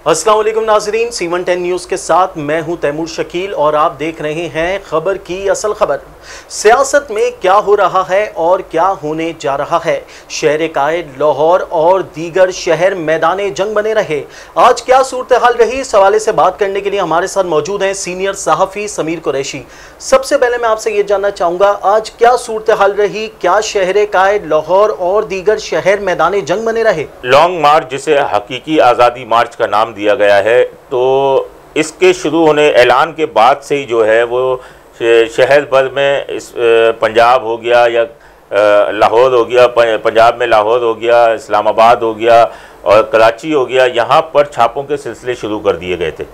अस्सलाम वालेकुम नाजरीन, C110 न्यूज़ के साथ मैं हूं तैमूर शकील और आप देख रहे हैं खबर की असल खबर। सियासत में क्या हो रहा है और क्या होने जा रहा है। शहर कायद लाहौर और दीगर शहर मैदाने जंग बने रहे। आज क्या सूरत हाल रही, इस हवाले से बात करने के लिए हमारे साथ मौजूद हैं सीनियर सहाफ़ी समीर कुरैशी। सबसे पहले मैं आपसे ये जानना चाहूँगा, आज क्या सूरत हाल रही, क्या शहर कायद लाहौर और दीगर शहर मैदाने जंग बने रहे। लॉन्ग मार्च, जिसे हकीकी आज़ादी मार्च का नाम दिया गया है, तो इसके शुरू होने ऐलान के बाद से ही जो है वो शहर भर में पंजाब हो गया या लाहौर हो गया, पंजाब में लाहौर हो गया, इस्लामाबाद हो गया और कराची हो गया, यहाँ पर छापों के सिलसिले शुरू कर दिए गए थे।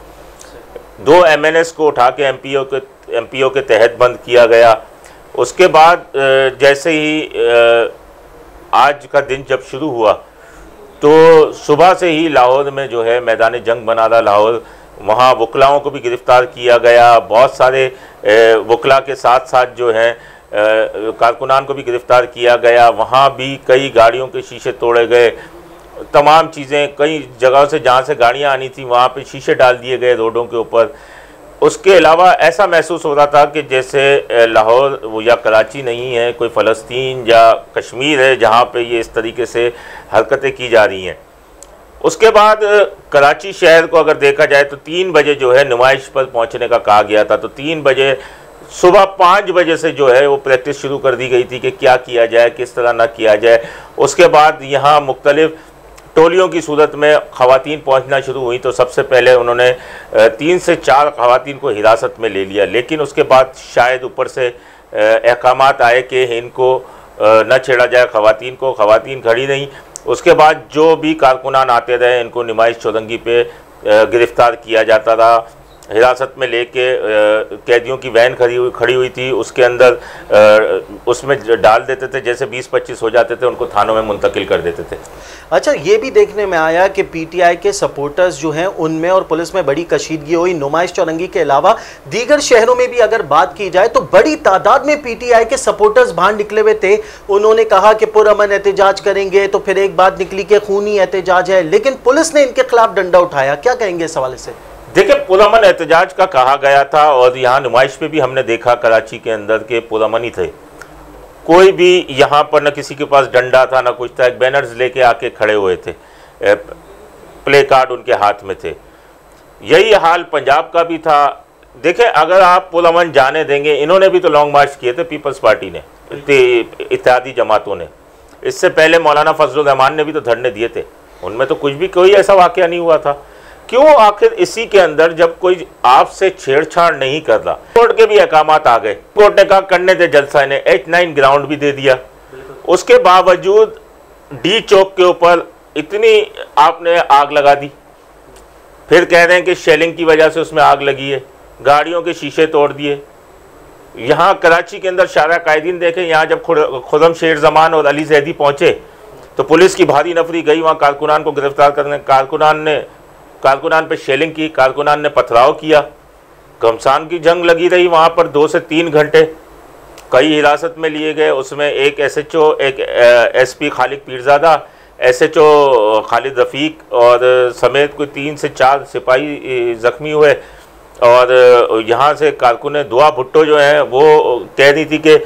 2 MNS को उठा के MPO के तहत बंद किया गया। उसके बाद जैसे ही आज का दिन जब शुरू हुआ तो सुबह से ही लाहौर में जो है मैदान जंग बना था। लाहौर, वहाँ वकलाओं को भी गिरफ़्तार किया गया, बहुत सारे वकला के साथ साथ जो हैं कारकुनान को भी गिरफ़्तार किया गया। वहाँ भी कई गाड़ियों के शीशे तोड़े गए, तमाम चीज़ें, कई जगहों से जहाँ से गाड़ियाँ आनी थी वहाँ पे शीशे डाल दिए गए रोडों के ऊपर। उसके अलावा ऐसा महसूस हो रहा था कि जैसे लाहौर वो या कराची नहीं है, कोई फ़लस्तीन या कश्मीर है जहाँ पे ये इस तरीके से हरकतें की जा रही हैं। उसके बाद कराची शहर को अगर देखा जाए तो 3 बजे जो है नुमाइश पर पहुँचने का कहा गया था। तो 3 बजे, सुबह 5 बजे से जो है वो प्रैक्टिस शुरू कर दी गई थी कि क्या किया जाए, किस तरह ना किया जाए। उसके बाद यहाँ मुख्तलिफ टोलियों की सूरत में ख़वातीन पहुंचना शुरू हुई। तो सबसे पहले उन्होंने 3 से 4 ख़वातीन को हिरासत में ले लिया, लेकिन उसके बाद शायद ऊपर से अहकामात आए कि इनको न छेड़ा जाए, ख़वातीन खड़ी नहीं। उसके बाद जो भी कारकुनान आते रहे इनको नुमाइश चौरंगी पे गिरफ़्तार किया जाता था। हिरासत में लेके कैदियों की वैन खड़ी हुई थी, उसके अंदर उसमें डाल देते थे, जैसे 20-25 हो जाते थे उनको थानों में मुंतकिल कर देते थे। अच्छा, ये भी देखने में आया कि PTI के सपोर्टर्स जो हैं उनमें और पुलिस में बड़ी कशीदगी हुई। नुमाइश चौरंगी के अलावा दीगर शहरों में भी अगर बात की जाए तो बड़ी तादाद में PTI के सपोर्टर्स बाहर निकले हुए थे। उन्होंने कहा कि पुरअमन एहतजाज करेंगे, तो फिर एक बात निकली कि खूनी एहतजाज है, लेकिन पुलिस ने इनके खिलाफ डंडा उठाया। क्या कहेंगे इस हवाले से? देखिए, पुरअमन एहतजाज का कहा गया था और यहाँ नुमाइश पे भी हमने देखा कराची के अंदर के पुरअमन ही थे। कोई भी यहाँ पर न किसी के पास डंडा था न कुछ था, एक बैनर्स लेके आके खड़े हुए थे, प्ले कार्ड उनके हाथ में थे। यही हाल पंजाब का भी था। देखिए, अगर आप पुरअमन जाने देंगे, इन्होंने भी तो लॉन्ग मार्च किए थे, पीपल्स पार्टी ने, इत्तेहादी जमातों ने। इससे पहले मौलाना फजलुर रहमान ने भी तो धरने दिए थे, उनमें तो कुछ भी कोई ऐसा वाक़या नहीं हुआ था। क्यों? आखिर इसी के अंदर जब कोई आपसे छेड़छाड़ नहीं कर रहा, कोर्ट के भी अहकामात आ गए, कोर्ट ने कहा करने दे जलसा, ने 8-9 ग्राउंड भी दे दिया। उसके बावजूद D चौक के ऊपर इतनी आपने आग लगा दी, फिर कह रहे हैं कि शेलिंग की वजह से उसमें आग लगी है, गाड़ियों के शीशे तोड़ दिए। यहाँ कराची के अंदर शारा कायदीन देखें, यहाँ जब खुर्रम शेर जमान और अली जैदी पहुँचे तो पुलिस की भारी नफरी गई वहाँ कारकुनान को गिरफ्तार करने। कारकुनान पे शेलिंग की, कारकुनान ने पथराव किया, घमसान की जंग लगी रही वहाँ पर 2 से 3 घंटे। कई हिरासत में लिए गए, उसमें एक SHO, एक SP खालिद पीरजादा, SHO खालिद रफ़ीक और समेत कोई 3 से 4 सिपाही ज़ख्मी हुए। और यहाँ से कारकुन दुआ भुट्टो जो हैं वो कह रही थी कि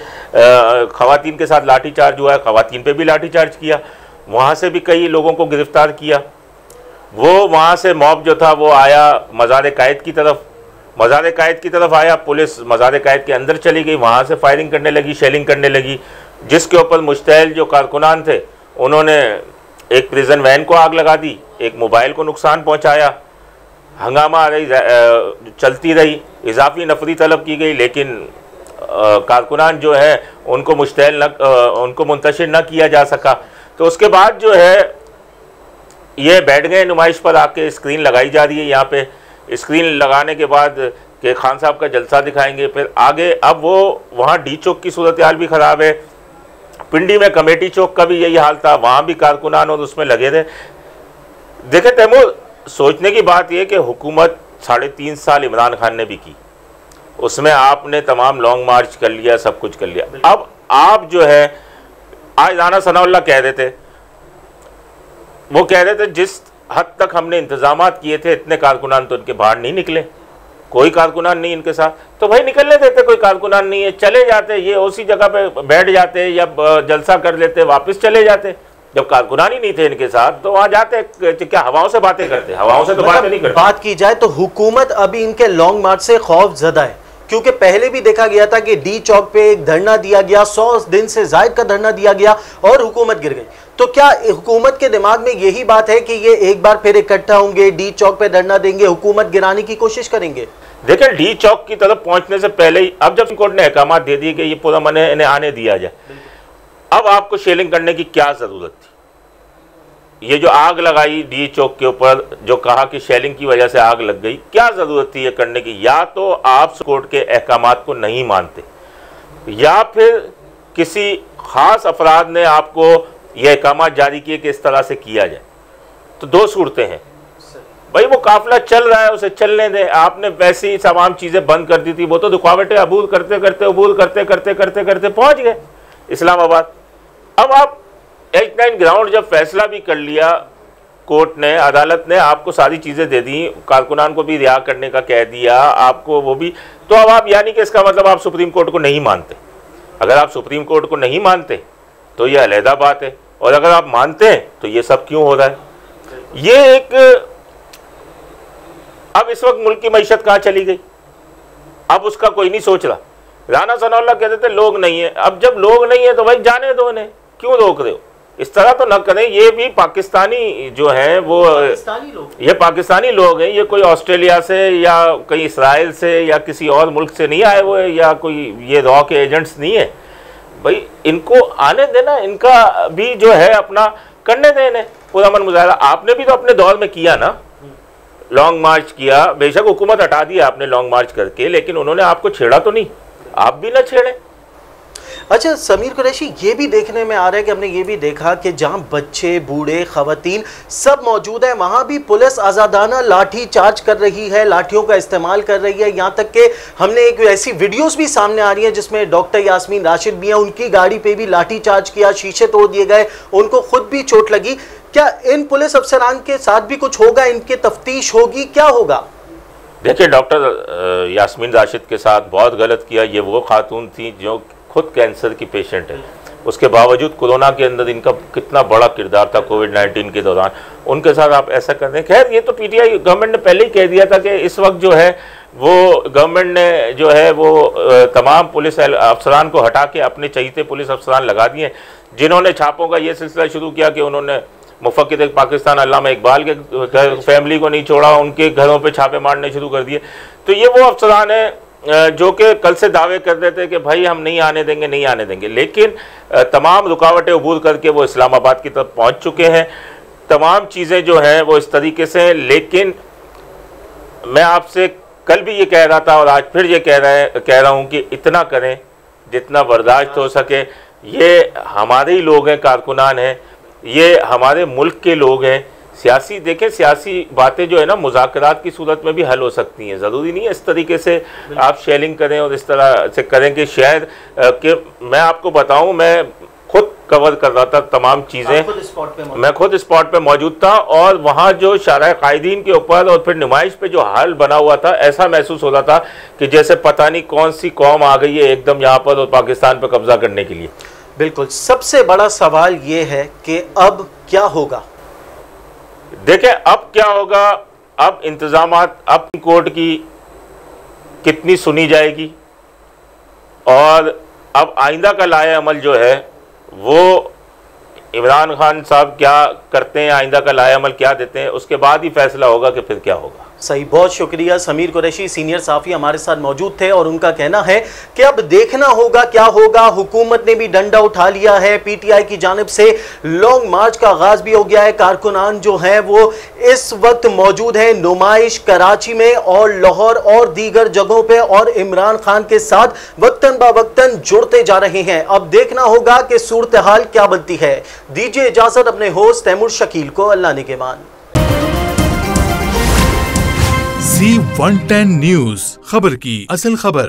ख़वातीन के साथ लाठीचार्ज हुआ है, ख़वातीन पे भी लाठीचार्ज किया। वहाँ से भी कई लोगों को गिरफ़्तार किया। वो वहाँ से मॉब जो था वो आया मज़ार कायद की तरफ आया। पुलिस मज़ार कायद के अंदर चली गई, वहाँ से फायरिंग करने लगी, शेलिंग करने लगी, जिसके ऊपर मुश्तैल जो कारकुनान थे उन्होंने एक प्रिजन वैन को आग लगा दी, एक मोबाइल को नुकसान पहुँचाया। हंगामा चलती रही, इजाफी नफरी तलब की गई, लेकिन कारकुनान जो है उनको उनको मुंतशिर न किया जा सका। तो उसके बाद जो है ये बैठ गए नुमाइश पर आके। स्क्रीन लगाई जा रही है यहाँ पे, स्क्रीन लगाने के बाद कि खान साहब का जलसा दिखाएंगे, फिर आगे। अब वो वहाँ D चौक की सूरत हाल भी ख़राब है, पिंडी में कमेटी चौक का भी यही हाल था, वहाँ भी कारकुनान और उसमें लगे थे। देखे तैमूर, सोचने की बात यह कि हुकूमत 3.5 साल इमरान खान ने भी की, उसमें आपने तमाम लॉन्ग मार्च कर लिया, सब कुछ कर लिया। अब आप जो है, आज राना सनाउल्लाह कह रहे थे, वो कह रहे थे जिस हद तक हमने इंतजामात किए थे, इतने कारकुनान तो इनके बाहर नहीं निकले, कोई कारकुनान नहीं इनके साथ, तो भाई निकलने देते, कोई कारकुनान नहीं है, चले जाते, ये उसी जगह पे बैठ जाते या जलसा कर लेते, वापस चले जाते। जब कारकुनान ही नहीं थे इनके साथ तो वहां जाते, क्या हवाओं से बातें करते? हवाओं से तो बातें नहीं करते। बात की जाए तो हुकूमत अभी इनके लॉन्ग मार्च से खौफ ज़दा है, क्योंकि पहले भी देखा गया था कि डी चौक पे एक धरना दिया गया, 100 दिन से जायद का धरना दिया गया और हुकूमत गिर गई। तो क्या हुकूमत के दिमाग में यही बात है कि ये एक बार फिर इकट्ठा होंगे, डी चौक पे धरना देंगे, हुकूमत गिराने की कोशिश करेंगे? देखिए, डी चौक की तरफ पहुंचने से पहले ही अब जब कोर्ट ने अहकाम दे दिए कि ये पूरा मने इन्हें आने दिया जाए, अब आपको शेलिंग करने की क्या जरूरत थी? ये जो आग लगाई डी चौक के ऊपर, जो कहा कि शेलिंग की वजह से आग लग गई, क्या जरूरत थी ये करने की? या तो आप कोर्ट के अहकामात को नहीं मानते, या फिर किसी खास अफराद ने आपको ये अहकामात जारी किए कि इस तरह से किया जाए। तो दो सूरतें हैं, भाई वो काफिला चल रहा है उसे चलने दें, आपने वैसी ही तमाम चीज़ें बंद कर दी थी, वो तो रुकावटें अबूर करते करते पहुँच गए इस्लामाबाद। अब आप 89 ग्राउंड जब फैसला भी कर लिया कोर्ट ने, अदालत ने आपको सारी चीज़ें दे दी, कारकुनान को भी रिहा करने का कह दिया आपको वो भी, तो अब आप यानी कि इसका मतलब आप सुप्रीम कोर्ट को नहीं मानते। अगर आप सुप्रीम कोर्ट को नहीं मानते तो ये अलहदा बात है, और अगर आप मानते हैं तो ये सब क्यों हो रहा है? ये एक, अब इस वक्त मुल्क की मईशत कहाँ चली गई, अब उसका कोई नहीं सोच रहा। राना सनाउल्लाह कहते थे लोग नहीं है, अब जब लोग नहीं है तो भाई जाने दो इन्हें, क्यों रोक रहे हो? इस तरह तो न करें, ये भी पाकिस्तानी जो हैं वो ये पाकिस्तानी लोग हैं, ये कोई ऑस्ट्रेलिया से या कहीं इसराइल से या किसी और मुल्क से नहीं आए हुए, या कोई ये रॉ के एजेंट्स नहीं है। भाई इनको आने देना, इनका भी जो है अपना करने देना पुरअमन मुजाहरा। आपने भी तो अपने दौर में किया ना, लॉन्ग मार्च किया, बेशक हुकूमत हटा दिया आपने लॉन्ग मार्च करके, लेकिन उन्होंने आपको छेड़ा तो नहीं, आप भी ना छेड़े। अच्छा समीर कुरैशी, ये भी देखने में आ रहा है कि हमने ये भी देखा कि जहां बच्चे, बूढ़े, खवातीन सब मौजूद हैं, वहां भी पुलिस आज़ादाना लाठी चार्ज कर रही है, लाठियों का इस्तेमाल कर रही है। यहाँ तक कि हमने एक ऐसी वीडियोस भी सामने आ रही है जिसमें डॉक्टर यास्मीन राशिद भी हैं, उनकी गाड़ी पे भी लाठी चार्ज किया, शीशे तोड़ दिए गए, उनको खुद भी चोट लगी। क्या इन पुलिस अफसरान के साथ भी कुछ होगा, इनकी तफ्तीश होगी, क्या होगा? देखिए, डॉक्टर यास्मीन राशिद के साथ बहुत गलत किया। ये वो खातून थी जो खुद कैंसर की पेशेंट है, उसके बावजूद कोरोना के अंदर इनका कितना बड़ा किरदार था कोविड-19 के दौरान, उनके साथ आप ऐसा कर रहे हैं। खैर ये तो पीटीआई गवर्नमेंट ने पहले ही कह दिया था कि इस वक्त जो है वो गवर्नमेंट ने जो है वो तमाम पुलिस अफसरान को हटा के अपने चहीते पुलिस अफसरान लगा दिए, जिन्होंने छापों का ये सिलसिला शुरू किया कि उन्होंने मुफक्किर पाकिस्तान अल्लामा इकबाल के फैमिली को नहीं छोड़ा, उनके घरों पे छापे मारने शुरू कर दिए। तो ये वो अफसरान हैं जो कि कल से दावे कर रहे थे कि भाई हम नहीं आने देंगे, नहीं आने देंगे, लेकिन तमाम रुकावटें अबूर करके वो इस्लामाबाद की तरफ पहुंच चुके हैं। तमाम चीज़ें जो हैं वो इस तरीके से, लेकिन मैं आपसे कल भी ये कह रहा था और आज फिर ये कह रहा हूँ कि इतना करें जितना बर्दाश्त हो सके। ये हमारे ही लोग हैं, कारकुनान हैं, ये हमारे मुल्क के लोग हैं। सियासी देखें, सियासी बातें जो है ना मुज़ाकरात की सूरत में भी हल हो सकती हैं, ज़रूरी नहीं है इस तरीके से आप शेलिंग करें और इस तरह से करें कि शायद कि मैं आपको बताऊं, मैं खुद कवर कर रहा था तमाम चीज़ें, मैं खुद स्पॉट पे मौजूद था और वहाँ जो शारा कायदीन के ऊपर और फिर नुमाइश पे जो हाल बना हुआ था, ऐसा महसूस हो रहा था कि जैसे पता नहीं कौन सी कौम आ गई है एकदम यहाँ पर और पाकिस्तान पर कब्जा करने के लिए। बिल्कुल, सबसे बड़ा सवाल ये है कि अब क्या होगा? देखें अब क्या होगा, अब इंतजामात, अब कोर्ट की कितनी सुनी जाएगी और अब आइंदा का लाया अमल जो है वो इमरान खान साहब क्या करते हैं, आइंदा का लाया अमल क्या देते हैं, उसके बाद ही फैसला होगा कि फिर क्या होगा। सही, बहुत शुक्रिया। समीर कुरैशी सीनियर साफ़ी हमारे साथ मौजूद थे और उनका कहना है कि अब देखना होगा क्या होगा। हुकूमत ने भी डंडा उठा लिया है, पीटीआई की जानिब से लॉन्ग मार्च का आगाज भी हो गया है। कारकुनान जो हैं वो इस वक्त मौजूद हैं नुमाइश कराची में और लाहौर और दीगर जगहों पे और इमरान खान के साथ वक्तन ब वक्तन जुड़ते जा रहे हैं। अब देखना होगा कि सूरत हाल क्या बनती है। दीजिए इजाजत अपने होस्ट तैमूर शकील को, अल्लाह निगहबान। Z110 न्यूज़, खबर की असल खबर।